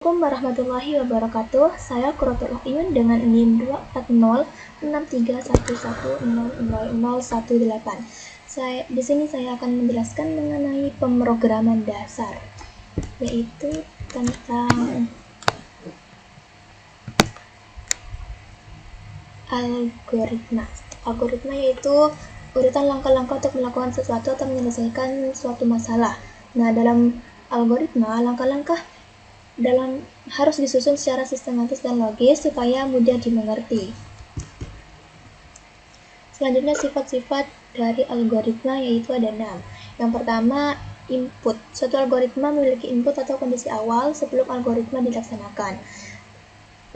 Assalamualaikum warahmatullahi wabarakatuh. Saya Quratul Ayun dengan NIM 2406311000018. Di sini saya akan menjelaskan mengenai pemrograman dasar, yaitu tentang algoritma. Algoritma yaitu urutan langkah-langkah untuk melakukan sesuatu atau menyelesaikan suatu masalah. Nah, dalam algoritma, langkah-langkah harus disusun secara sistematis dan logis supaya mudah dimengerti. Selanjutnya, sifat-sifat dari algoritma yaitu ada 6. Yang pertama, input. Suatu algoritma memiliki input atau kondisi awal sebelum algoritma dilaksanakan.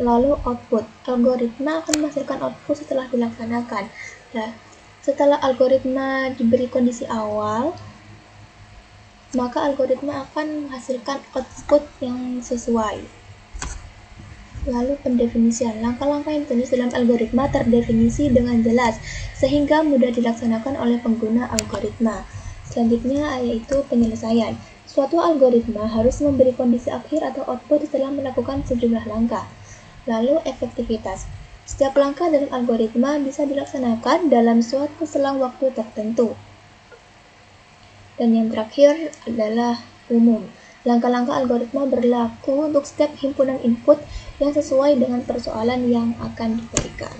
Lalu output. Algoritma akan menghasilkan output setelah dilaksanakan. Nah, setelah algoritma diberi kondisi awal, maka algoritma akan menghasilkan output yang sesuai. Lalu pendefinisian. Langkah-langkah yang ditulis dalam algoritma terdefinisi dengan jelas sehingga mudah dilaksanakan oleh pengguna algoritma. Selanjutnya yaitu penyelesaian. Suatu algoritma harus memberi kondisi akhir atau output setelah melakukan sejumlah langkah. Lalu efektivitas. Setiap langkah dalam algoritma bisa dilaksanakan dalam suatu selang waktu tertentu. Dan yang terakhir adalah umum. Langkah-langkah algoritma berlaku untuk setiap himpunan input yang sesuai dengan persoalan yang akan diberikan.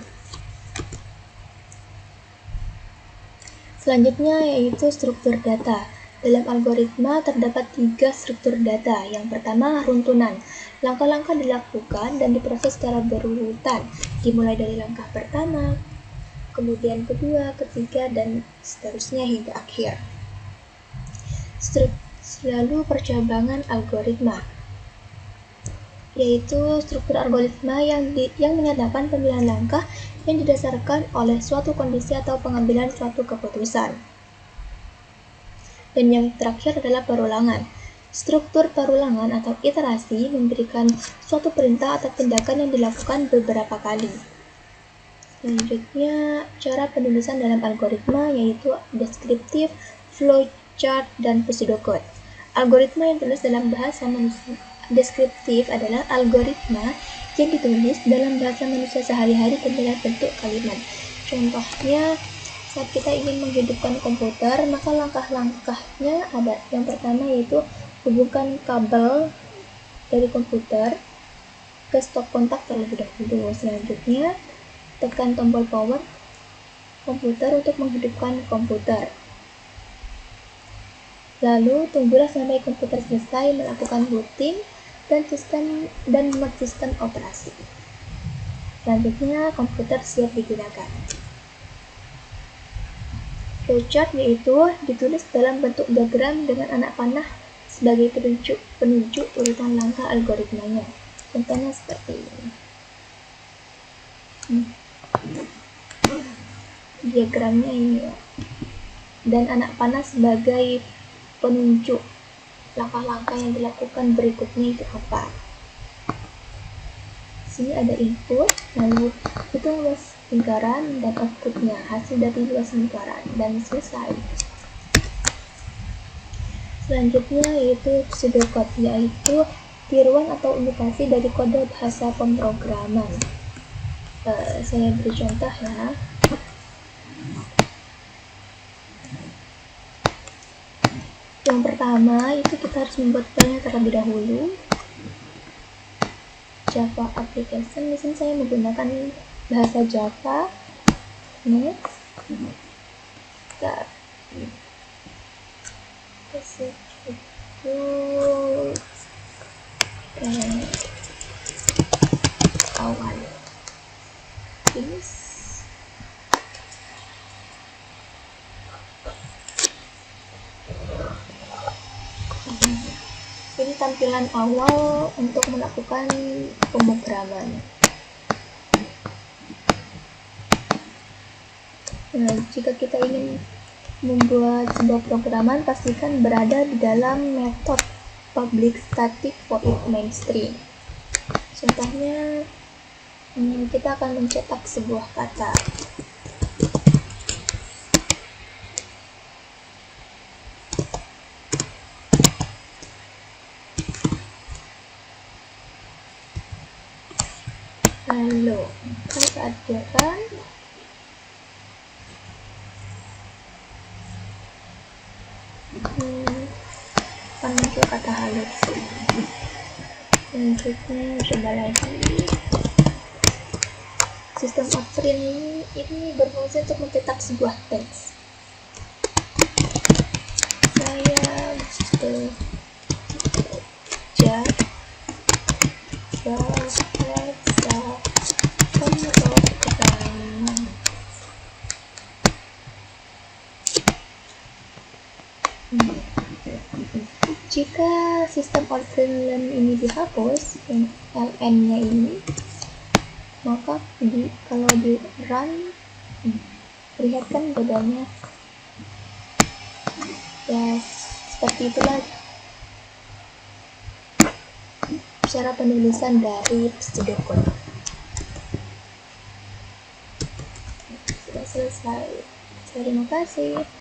Selanjutnya yaitu struktur data. Dalam algoritma terdapat 3 struktur data. Yang pertama, runtunan. Langkah-langkah dilakukan dan diproses secara berurutan, dimulai dari langkah pertama, kemudian kedua, ketiga, dan seterusnya hingga akhir. Lalu percabangan algoritma, yaitu struktur algoritma yang menyatakan pemilihan langkah yang didasarkan oleh suatu kondisi atau pengambilan suatu keputusan. Dan yang terakhir adalah perulangan. Struktur perulangan atau iterasi memberikan suatu perintah atau tindakan yang dilakukan beberapa kali. Selanjutnya, cara penulisan dalam algoritma yaitu deskriptif, flowchart, dan pseudocode. Algoritma yang ditulis dalam bahasa manusia deskriptif adalah algoritma yang ditulis dalam bahasa manusia sehari-hari dalam bentuk kalimat. Contohnya, saat kita ingin menghidupkan komputer, maka langkah-langkahnya ada. Yang pertama yaitu hubungkan kabel dari komputer ke stop kontak terlebih dahulu. Selanjutnya, tekan tombol power komputer untuk menghidupkan komputer. Lalu, tunggulah sampai komputer selesai melakukan booting dan membuat sistem operasi. Selanjutnya, komputer siap digunakan. Flowchart yaitu ditulis dalam bentuk diagram dengan anak panah sebagai penunjuk urutan langkah algoritmanya. Contohnya seperti ini. Diagramnya ini ya. Dan anak panah sebagai penunjuk langkah-langkah yang dilakukan berikutnya itu apa. Sini ada input, lalu hitung luas lingkaran dan outputnya, hasil dari luas lingkaran, dan selesai. Selanjutnya yaitu pseudocode, yaitu tiruan atau imitasi dari kode bahasa pemrograman. Saya beri contoh ya. Yang pertama itu kita harus membuat filenya terlebih dahulu. Java application, di sini saya menggunakan bahasa Java. Next, awal. Ini tampilan awal untuk melakukan pemrograman. Nah, jika kita ingin membuat sebuah programan, pastikan berada di dalam metode public static void main string. Contohnya, kita akan mencetak sebuah kata. Lalu kalau saat dia run, akan muncul kata halo. Selanjutnya coba lagi. Sistem outprint ini berfungsi untuk mencetak sebuah teks. Saya bekerja bahasa pemrograman. Jika sistem outprint ini dihapus, yang ln-nya ini, maka kalau di run, perlihatkan bedanya. Ya, seperti itulah cara penulisan dari pseudocode. Sudah selesai. Terima kasih.